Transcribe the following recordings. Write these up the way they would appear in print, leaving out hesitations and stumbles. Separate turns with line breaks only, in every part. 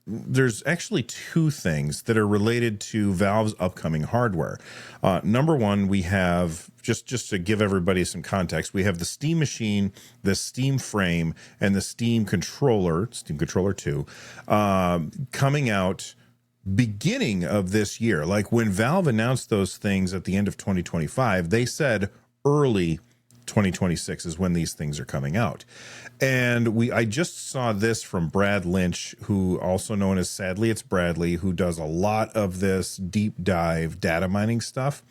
there's actually two things that are related to Valve's upcoming hardware. Number one, we have just to give everybody some context, we have the Steam Machine, the Steam Frame, and the Steam Controller 2, coming out beginning of this year. Like when Valve announced those things at the end of 2025, they said early 2026 is when these things are coming out. And I just saw this from Brad Lynch, who also known as Sadly It's Bradley, who does a lot of this deep dive data mining stuff.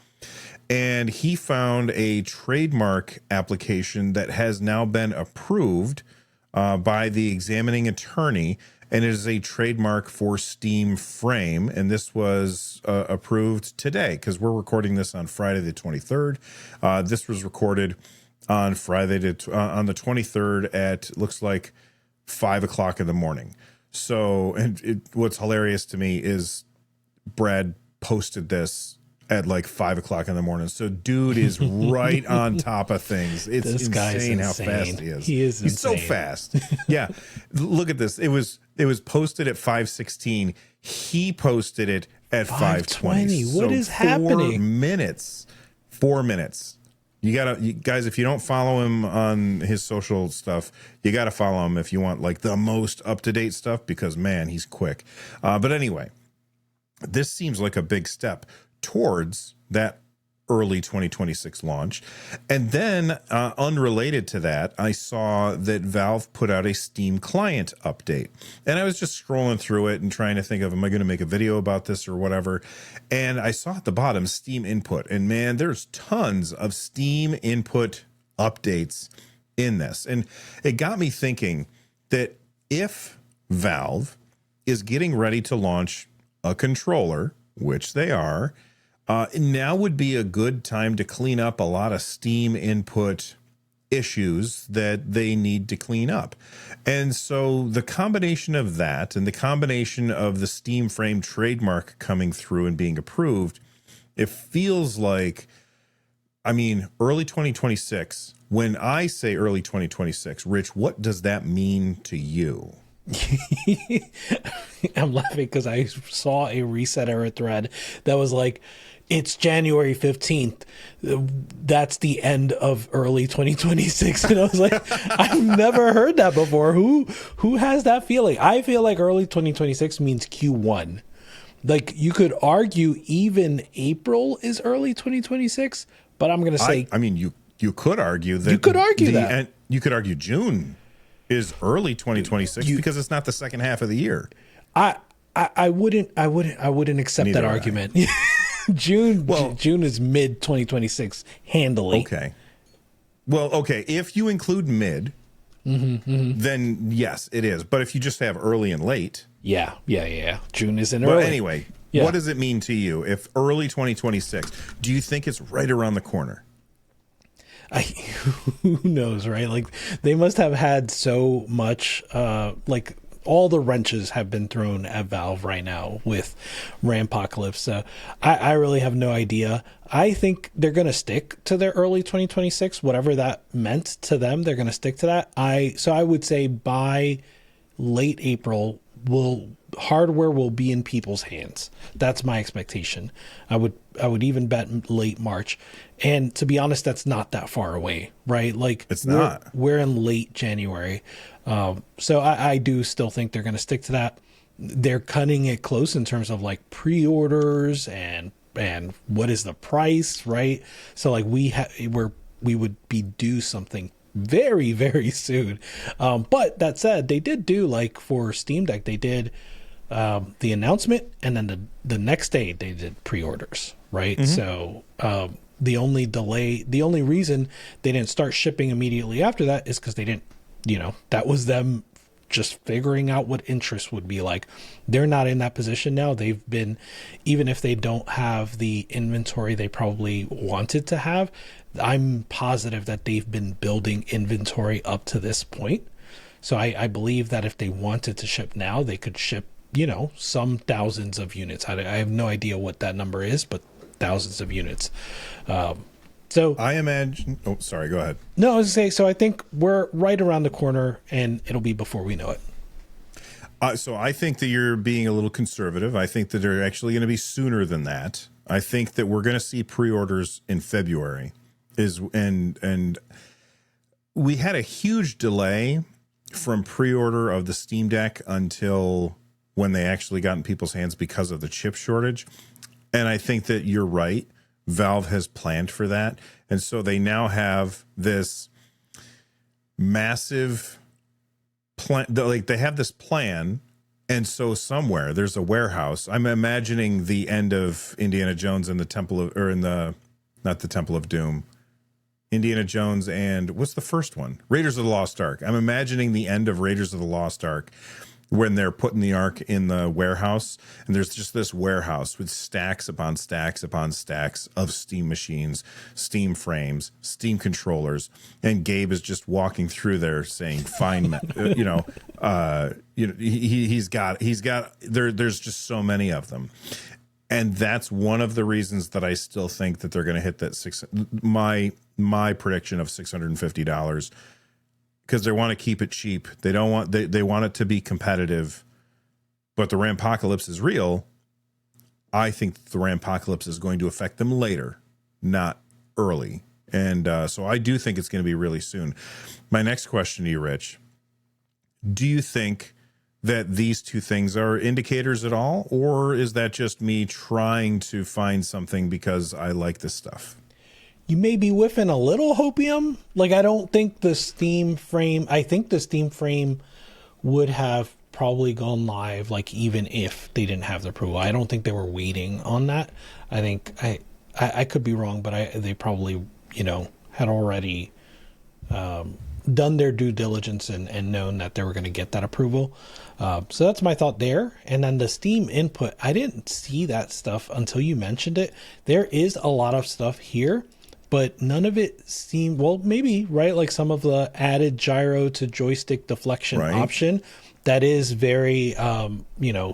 And he found a trademark application that has now been approved by the examining attorney, and it is a trademark for Steam Frame. And this was approved today because we're recording this on Friday the 23rd. This was recorded on Friday on the 23rd at, looks like 5 o'clock in the morning. So, and what's hilarious to me is Brad posted this at like 5 o'clock in the morning. So dude is right on top of things. It's insane how fast he is. He's so fast. Yeah. Look at this. It was posted at 5:16. He posted it at 5:20.
What is happening?
4 minutes. You guys, if you don't follow him on his social stuff, you got to follow him if you want like the most up-to-date stuff, because man, he's quick. But anyway, this seems like a big step towards that early 2026 launch. And then unrelated to that, I saw that Valve put out a Steam client update, and I was just scrolling through it and trying to think of, am I going to make a video about this or whatever? And I saw at the bottom Steam input, and man, there's tons of Steam input updates in this. And it got me thinking that if Valve is getting ready to launch a controller, which they are, now would be a good time to clean up a lot of Steam input issues that they need to clean up. And so the combination of that and the combination of the Steam Frame trademark coming through and being approved, it feels like, I mean, early 2026. When I say early 2026, Rich, what does that mean to you?
I'm laughing because I saw a Reset Era thread that was like, it's January 15th. That's the end of early 2026. And I was like, I've never heard that before. Who has that feeling? I feel like early 2026 means Q1. Like you could argue even April is early 2026, but I'm going to say,
I mean, you could argue that.
You could argue that.
And you could argue June is early 2026 because it's not the second half of the year.
I wouldn't accept that argument. June is mid 2026 handily.
Okay. Well, okay. If you include mid, then yes, it is. But if you just have early and late.
Yeah. June isn't early.
But anyway, what does it mean to you if early 2026, do you think it's right around the corner?
Who knows, right? Like they must have had so much, like all the wrenches have been thrown at Valve right now with Rampocalypse. So I really have no idea. I think they're going to stick to their early 2026, whatever that meant to them. They're going to stick to that. So I would say by late April, hardware will be in people's hands. That's my expectation. I would even bet late March. And to be honest, that's not that far away, right? Like
it's not.
We're in late January. So I do still think they're going to stick to that. They're cutting it close in terms of like pre-orders and what is the price, right? So like we would be due something very, very soon. But that said, they did do like for Steam Deck, they did the announcement, and then the next day they did pre-orders, right? So the only reason they didn't start shipping immediately after that is because they didn't, that was them just figuring out what interest would be like. They're not in that position now. They've been, even if they don't have the inventory they probably wanted to have, I'm positive that they've been building inventory up to this point. So I believe that if they wanted to ship now, they could ship, some thousands of units. I have no idea what that number is, but thousands of units. So
I imagine. Oh, sorry. Go ahead.
No, I was going to say. So I think we're right around the corner, and it'll be before we know it.
So I think that you're being a little conservative. I think that they're actually going to be sooner than that. I think that we're going to see pre-orders in February. And we had a huge delay from pre-order of the Steam Deck until when they actually got in people's hands because of the chip shortage. And I think that you're right. Valve has planned for that. And so they now have this massive plan. Like they have this plan. And so somewhere there's a warehouse. I'm imagining the end of Indiana Jones and the Temple of, or in the, not the Temple of Doom, Indiana Jones and what's the first one? Raiders of the Lost Ark. I'm imagining the end of Raiders of the Lost Ark when they're putting the Ark in the warehouse, and there's just this warehouse with stacks upon stacks upon stacks of Steam machines, Steam frames, Steam controllers, and Gabe is just walking through there saying, "Fine, he's got there's just so many of them." And that's one of the reasons that I still think that they're going to hit that my prediction of $650, because they want to keep it cheap. They don't want they want it to be competitive, but the Rampocalypse is real. I think the Rampocalypse is going to affect them later, not early. And so I do think it's going to be really soon. My next question to you, Rich, do you think that these two things are indicators at all, or is that just me trying to find something because I like this stuff?
You may be whiffing a little hopium. Like, I don't think the Steam frame, I think the Steam frame would have probably gone live, like, even if they didn't have the approval. I don't think they were waiting on that. I think I could be wrong, but they probably, had already done their due diligence and known that they were going to get that approval. So that's my thought there. And then the Steam input, I didn't see that stuff until you mentioned it. There is a lot of stuff here, but none of it seemed, well, maybe, right? Like some of the added gyro to joystick deflection option that is very,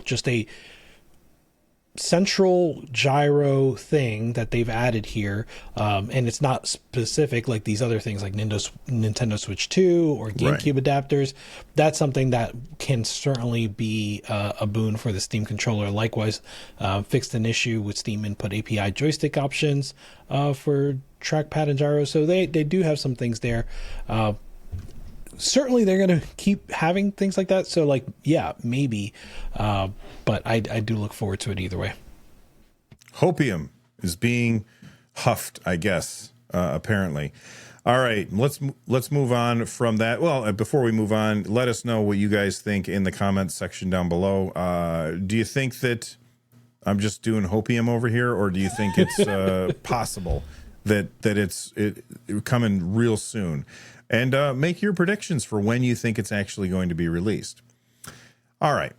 just a central gyro thing that they've added here, and it's not specific like these other things like Nintendo Switch 2 or GameCube adapters. That's something that can certainly be a boon for the Steam controller. Likewise, fixed an issue with Steam Input API joystick options for trackpad and gyro, so they do have some things there. Certainly they're going to keep having things like that. So like, yeah, maybe. But I do look forward to it either way.
Hopium is being huffed, I guess, apparently. All right, let's move on from that. Well, before we move on, let us know what you guys think in the comments section down below. Do you think that I'm just doing hopium over here, or do you think it's possible that it's coming real soon? And make your predictions for when you think it's actually going to be released. All right.